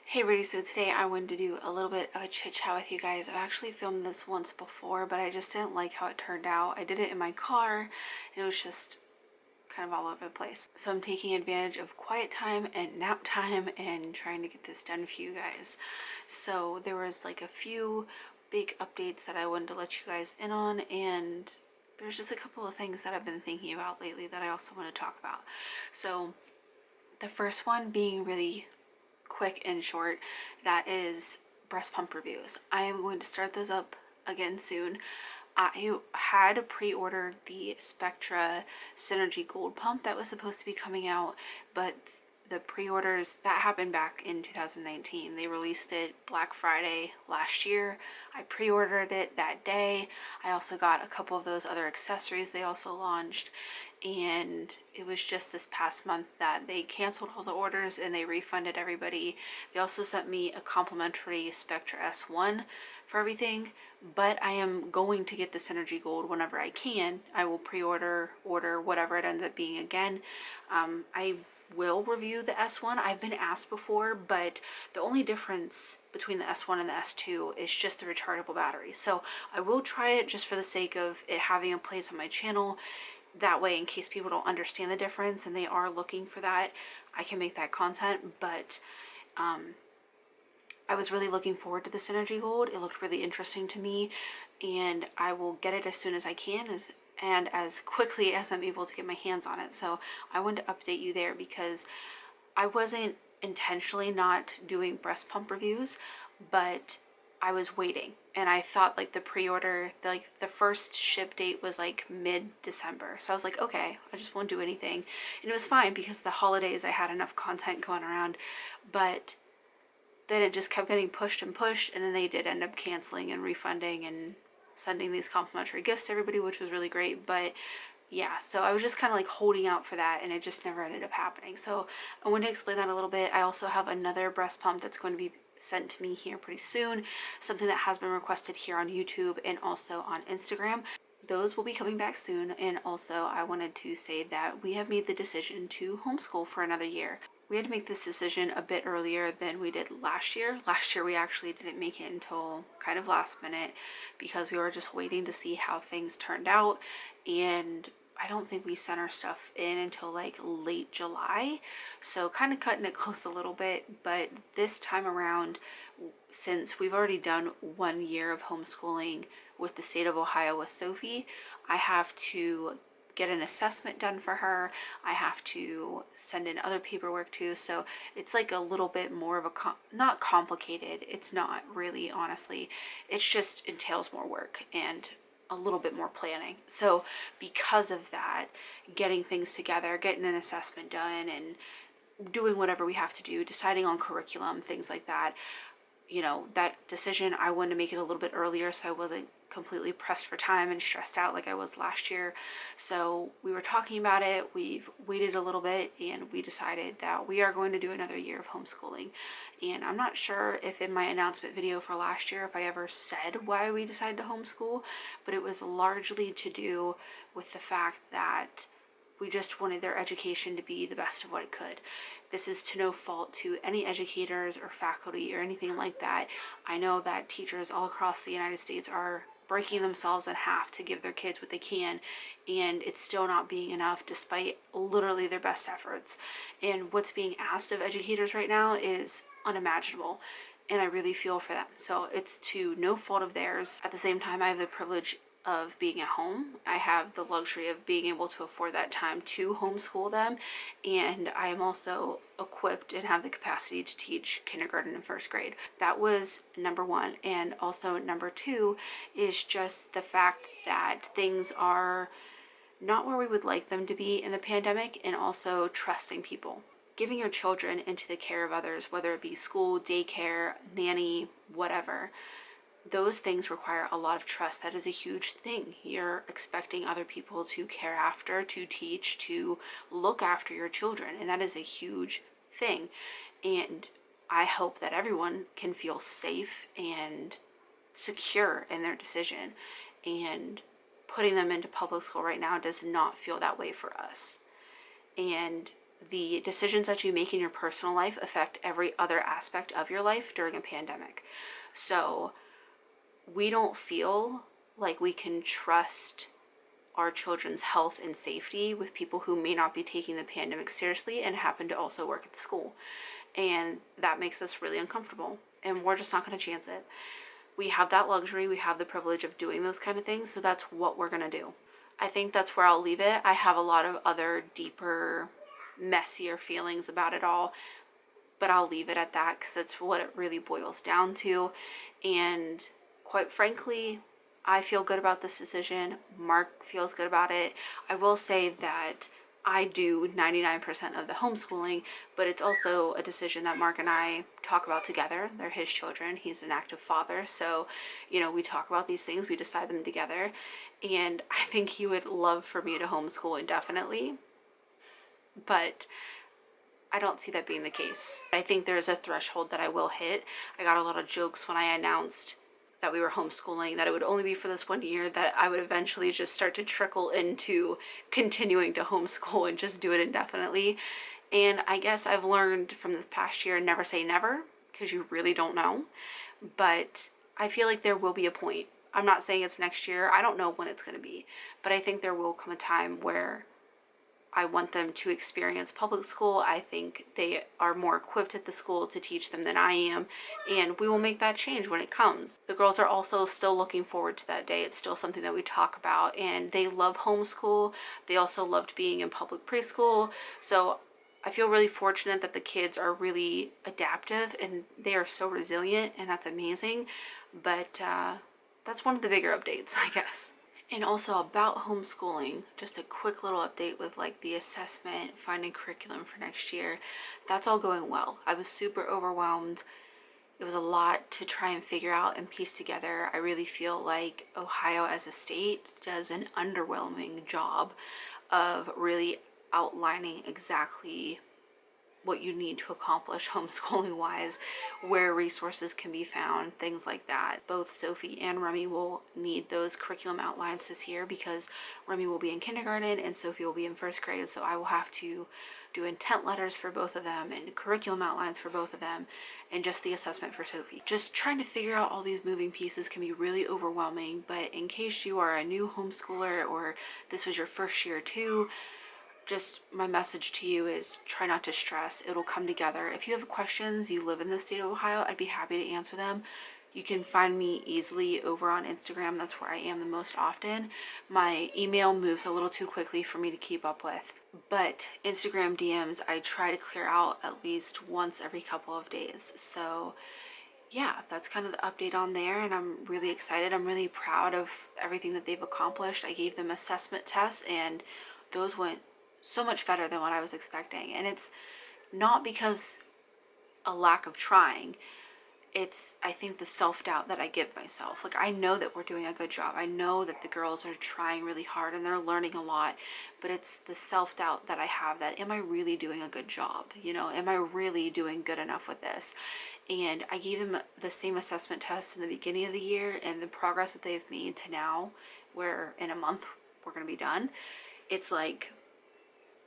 Hey everybody, so today I wanted to do a little bit of a chit chat with you guys. I've actually filmed this once before, but I just didn't like how it turned out. I did it in my car and it was just kind of all over the place. So I'm taking advantage of quiet time and nap time and trying to get this done for you guys. So there was like a few big updates that I wanted to let you guys in on, and there's just a couple of things that I've been thinking about lately that I also want to talk about. So the first one being really quick and short, that is breast pump reviews. I am going to start those up again soon. I had pre-ordered the Spectra Synergy Gold pump that was supposed to be coming out, but the pre-orders that happened back in 2019. They released it Black Friday last year. I pre-ordered it that day. I also got a couple of those other accessories they also launched, and it was just this past month that they canceled all the orders and they refunded everybody. They also sent me a complimentary Spectra S1 for everything, but I am going to get the Synergy Gold whenever I can. I will order whatever it ends up being again. I will review the S1. I've been asked before, but the only difference between the S1 and the S2 is just the rechargeable battery. So I will try it just for the sake of it having a place on my channel. That way, in case people don't understand the difference and they are looking for that, I can make that content. But I was really looking forward to the Synergy Gold. It looked really interesting to me, and I will get it as soon as I can, and as quickly as I'm able to get my hands on it. So I wanted to update you there because I wasn't intentionally not doing breast pump reviews, but I was waiting, and I thought like the pre-order, like the first ship date was like mid-December. So I was like, okay, I just won't do anything. And it was fine because the holidays I had enough content going around, but then it just kept getting pushed and pushed, and then they did end up canceling and refunding and sending these complimentary gifts to everybody, which was really great. But yeah, so I was just kind of like holding out for that, and it just never ended up happening. So I wanted to explain that a little bit. I also have another breast pump that's going to be sent to me here pretty soon, something that has been requested here on YouTube and also on Instagram. Those will be coming back soon. And also I wanted to say that we have made the decision to homeschool for another year. We had to make this decision a bit earlier than we did last year. Last year we actually didn't make it until kind of last minute because we were just waiting to see how things turned out, and I don't think we sent our stuff in until like late July, so kind of cutting it close a little bit. But this time around, since we've already done 1 year of homeschooling with the state of Ohio with Sophie, I have to get an assessment done for her. I have to send in other paperwork too. So it's like a little bit more of a, not complicated. It's not really, honestly. It's just entails more work and a little bit more planning. So because of that, getting things together, getting an assessment done, and doing whatever we have to do, deciding on curriculum, things like that, you know, that decision, I wanted to make it a little bit earlier so I wasn't completely pressed for time and stressed out like I was last year. So we were talking about it, we've waited a little bit, and we decided that we are going to do another year of homeschooling. And I'm not sure if in my announcement video for last year if I ever said why we decided to homeschool, but it was largely to do with the fact that we just wanted their education to be the best of what it could. This is to no fault to any educators or faculty or anything like that. I know that teachers all across the United States are breaking themselves in half to give their kids what they can, and it's still not being enough despite literally their best efforts. And what's being asked of educators right now is unimaginable, and I really feel for them. So it's to no fault of theirs. At the same time, I have the privilege of being at home. I have the luxury of being able to afford that time to homeschool them, and I am also equipped and have the capacity to teach kindergarten and first grade. That was number one. And also number two is just the fact that things are not where we would like them to be in the pandemic, and also trusting people. Giving your children into the care of others, whether it be school, daycare, nanny, whatever, those things require a lot of trust. That is a huge thing. You're expecting other people to care after, to teach, to look after your children, and that is a huge thing. And I hope that everyone can feel safe and secure in their decision, and putting them into public school right now does not feel that way for us. And the decisions that you make in your personal life affect every other aspect of your life during a pandemic. So we don't feel like we can trust our children's health and safety with people who may not be taking the pandemic seriously and happen to also work at the school. And that makes us really uncomfortable, and we're just not going to chance it. We have that luxury, we have the privilege of doing those kind of things, so that's what we're going to do. I think that's where I'll leave it. I have a lot of other deeper, messier feelings about it all, but I'll leave it at that because it's what it really boils down to. And quite frankly, I feel good about this decision. Mark feels good about it. I will say that I do 99% of the homeschooling, but it's also a decision that Mark and I talk about together. They're his children. He's an active father. So, you know, we talk about these things, we decide them together. And I think he would love for me to homeschool indefinitely, but I don't see that being the case. I think there's a threshold that I will hit. I got a lot of jokes when I announced that we were homeschooling, that it would only be for this 1 year, that I would eventually just start to trickle into continuing to homeschool and just do it indefinitely. And I guess I've learned from this past year, never say never, because you really don't know. But I feel like there will be a point. I'm not saying it's next year. I don't know when it's going to be. But I think there will come a time where I want them to experience public school. I think they are more equipped at the school to teach them than I am, and we will make that change when it comes. The girls are also still looking forward to that day. It's still something that we talk about, and they love homeschool. They also loved being in public preschool. So I feel really fortunate that the kids are really adaptive and they are so resilient, and that's amazing. But that's one of the bigger updates, I guess. And also about homeschooling, just a quick little update with like the assessment, finding curriculum for next year. That's all going well. I was super overwhelmed. It was a lot to try and figure out and piece together. I really feel like Ohio as a state does an underwhelming job of really outlining exactly what you need to accomplish homeschooling wise, where resources can be found, things like that. Both Sophie and Remy will need those curriculum outlines this year because Remy will be in kindergarten and Sophie will be in first grade, so I will have to do intent letters for both of them and curriculum outlines for both of them, and just the assessment for Sophie. Just trying to figure out all these moving pieces can be really overwhelming, but in case you are a new homeschooler or this was your first year too, just my message to you is try not to stress. It'll come together. If you have questions, you live in the state of Ohio, I'd be happy to answer them. You can find me easily over on Instagram. That's where I am the most often. My email moves a little too quickly for me to keep up with. But Instagram DMs, I try to clear out at least once every couple of days. So yeah, that's kind of the update on there, and I'm really excited. I'm really proud of everything that they've accomplished. I gave them assessment tests, and those went so much better than what I was expecting. And it's not because a lack of trying. It's, I think, the self-doubt that I give myself. Like, I know that we're doing a good job. I know that the girls are trying really hard and they're learning a lot, but it's the self-doubt that I have that, am I really doing a good job? You know, am I really doing good enough with this? And I gave them the same assessment test in the beginning of the year, and the progress that they've made to now, where in a month we're going to be done, it's like,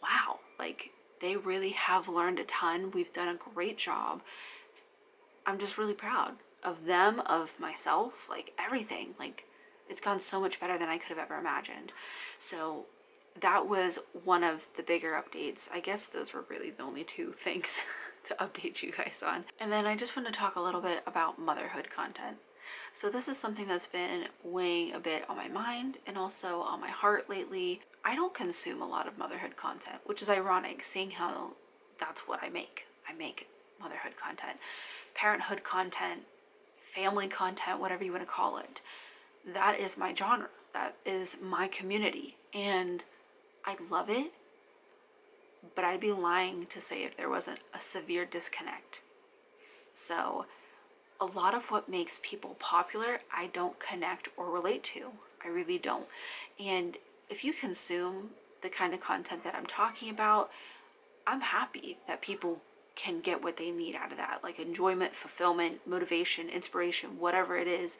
wow, like they really have learned a ton. We've done a great job. I'm just really proud of them, of myself, like everything. Like, it's gone so much better than I could have ever imagined. So that was one of the bigger updates. I guess those were really the only two things to update you guys on. And then I just want to talk a little bit about motherhood content. So this is something that's been weighing a bit on my mind and also on my heart lately. I don't consume a lot of motherhood content, which is ironic, seeing how that's what I make. I make motherhood content, parenthood content, family content, whatever you want to call it. That is my genre. That is my community. And I love it, but I'd be lying to say if there wasn't a severe disconnect. So a lot of what makes people popular, I don't connect or relate to. I really don't. And if you consume the kind of content that I'm talking about, I'm happy that people can get what they need out of that, like enjoyment, fulfillment, motivation, inspiration, whatever it is.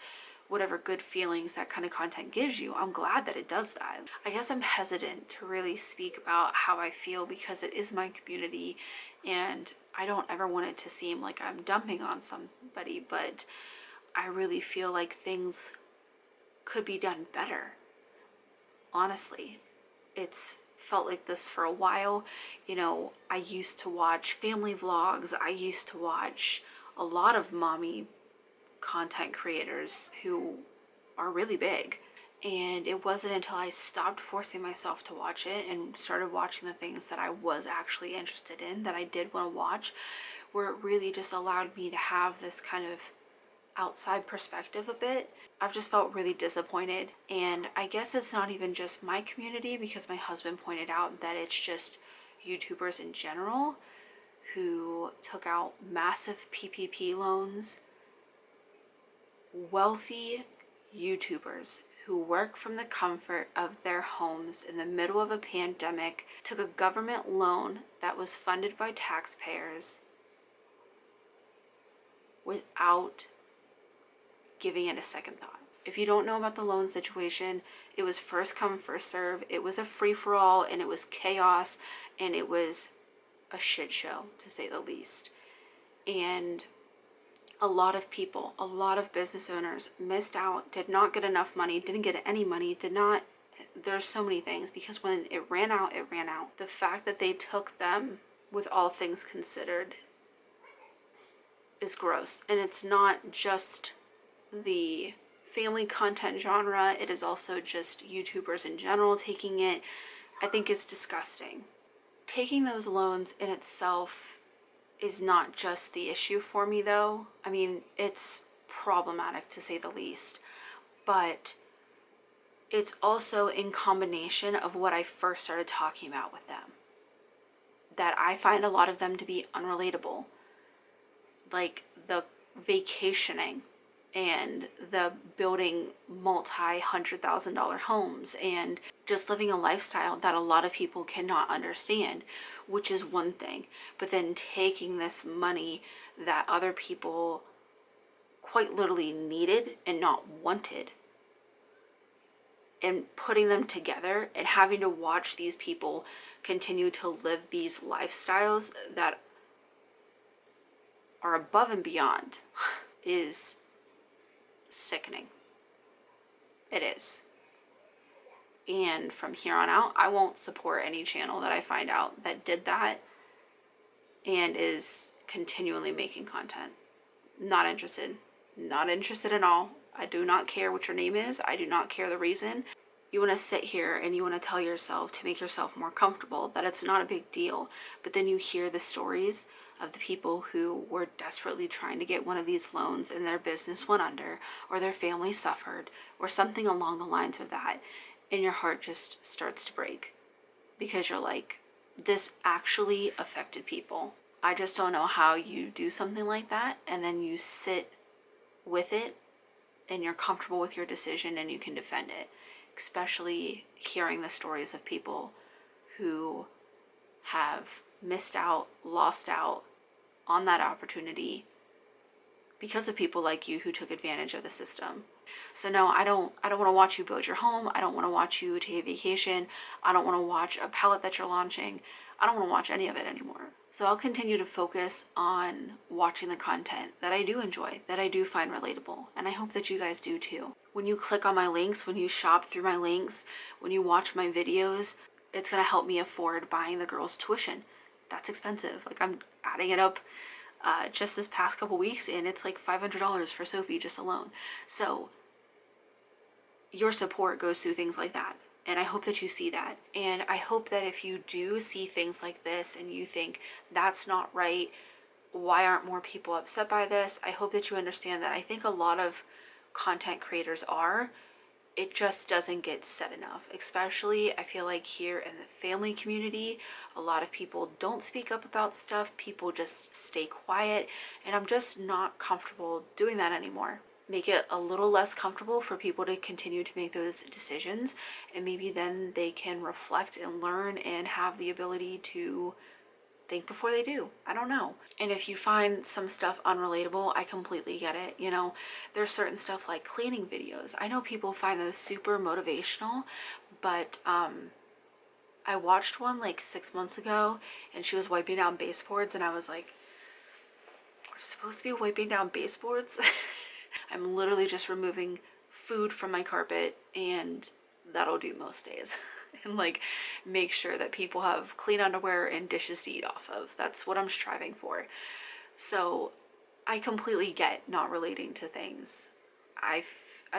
whatever good feelings that kind of content gives you. I'm glad that it does that. I guess I'm hesitant to really speak about how I feel because it is my community, and I don't ever want it to seem like I'm dumping on somebody, but I really feel like things could be done better. Honestly, it's felt like this for a while. You know, I used to watch family vlogs. I used to watch a lot of mommy content creators who are really big. And it wasn't until I stopped forcing myself to watch it and started watching the things that I was actually interested in, that I did want to watch, where it really just allowed me to have this kind of outside perspective a bit. I've just felt really disappointed, and I guess it's not even just my community, because my husband pointed out that it's just YouTubers in general who took out massive PPP loans. Wealthy YouTubers who work from the comfort of their homes in the middle of a pandemic took a government loan that was funded by taxpayers without giving it a second thought. If you don't know about the loan situation, it was first come, first serve. It was a free-for-all, and it was chaos, and it was a shit show, to say the least. And a lot of people, a lot of business owners missed out, did not get enough money, didn't get any money, there's so many things, because when it ran out, it ran out. The fact that they took them, with all things considered, is gross. And it's not just the family content genre, it is also just YouTubers in general taking it. I think it's disgusting. Taking those loans in itself is not just the issue for me, though. I mean, it's problematic to say the least, but it's also in combination of what I first started talking about with them, that I find a lot of them to be unrelatable. Like the vacationing and the building multi-$100,000 homes and just living a lifestyle that a lot of people cannot understand, which is one thing. But then taking this money that other people quite literally needed and not wanted, and putting them together and having to watch these people continue to live these lifestyles that are above and beyond is sickening. It is. And from here on out, I won't support any channel that I find out that did that and is continually making content. Not interested. Not interested at all. I do not care what your name is. I do not care the reason. You want to sit here and you want to tell yourself, to make yourself more comfortable, that it's not a big deal. But then you hear the stories of the people who were desperately trying to get one of these loans and their business went under, or their family suffered, or something along the lines of that, and your heart just starts to break, because you're like, this actually affected people. I just don't know how you do something like that and then you sit with it and you're comfortable with your decision and you can defend it, especially hearing the stories of people who have missed out, lost out on that opportunity because of people like you who took advantage of the system. So no, I don't want to watch you build your home. I don't want to watch you take a vacation. I don't want to watch a palette that you're launching. I don't want to watch any of it anymore. So I'll continue to focus on watching the content that I do enjoy, that I do find relatable, and I hope that you guys do too. When you click on my links, when you shop through my links, when you watch my videos, it's going to help me afford buying the girls' tuition. That's expensive. Like, I'm adding it up just this past couple weeks, and it's like $500 for Sophie just alone. So your support goes through things like that, and I hope that you see that. And I hope that if you do see things like this and you think that's not right, why aren't more people upset by this, I hope that you understand that I think a lot of content creators are. It just doesn't get said enough. Especially, I feel like here in the family community, a lot of people don't speak up about stuff. People just stay quiet, and I'm just not comfortable doing that anymore. Make it a little less comfortable for people to continue to make those decisions, and maybe then they can reflect and learn and have the ability to think before they do. I don't know. And if you find some stuff unrelatable, I completely get it. You know, there's certain stuff like cleaning videos. I know people find those super motivational, but I watched one like 6 months ago and she was wiping down baseboards and I was like, we're supposed to be wiping down baseboards? I'm literally just removing food from my carpet and that'll do most days. And like make sure that people have clean underwear and dishes to eat off of. That's what I'm striving for. So I completely get not relating to things. I've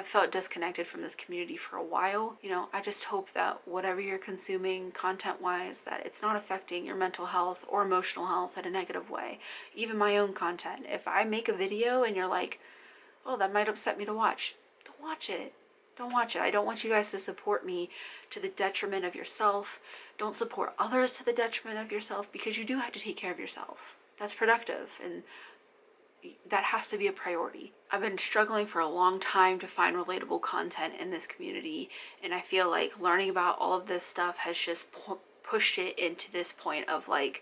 felt disconnected from this community for a while. You know, I just hope that whatever you're consuming content-wise, that it's not affecting your mental health or emotional health in a negative way. Even my own content. If I make a video and you're like, oh, that might upset me to watch, don't watch it. Don't watch it. I don't want you guys to support me to the detriment of yourself. Don't support others to the detriment of yourself, because you do have to take care of yourself. That's productive, and that has to be a priority. I've been struggling for a long time to find relatable content in this community, and I feel like learning about all of this stuff has just pushed it into this point of like,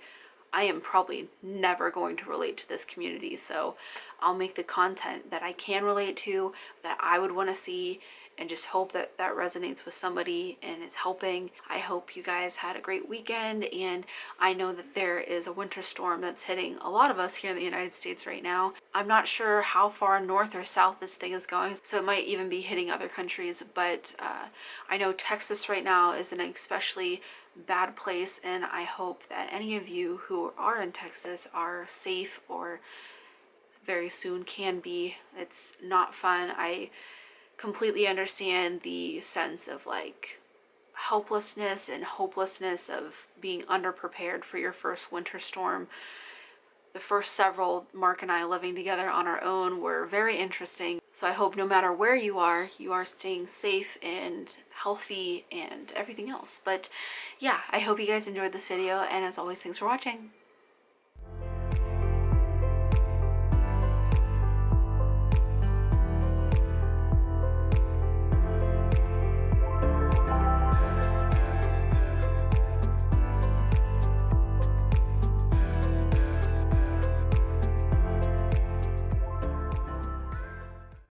I am probably never going to relate to this community, so I'll make the content that I can relate to, that I would want to see, and just hope that that resonates with somebody and is helping. I hope you guys had a great weekend, and I know that there is a winter storm that's hitting a lot of us here in the United States right now. I'm not sure how far north or south this thing is going, so it might even be hitting other countries, but I know Texas right now is in an especially bad place, and I hope that any of you who are in Texas are safe, or very soon can be. It's not fun. I completely understand the sense of like helplessness and hopelessness of being underprepared for your first winter storm. The first several, Mark and I living together on our own, were very interesting. So I hope no matter where you are staying safe and healthy and everything else. But yeah, I hope you guys enjoyed this video, and as always, thanks for watching.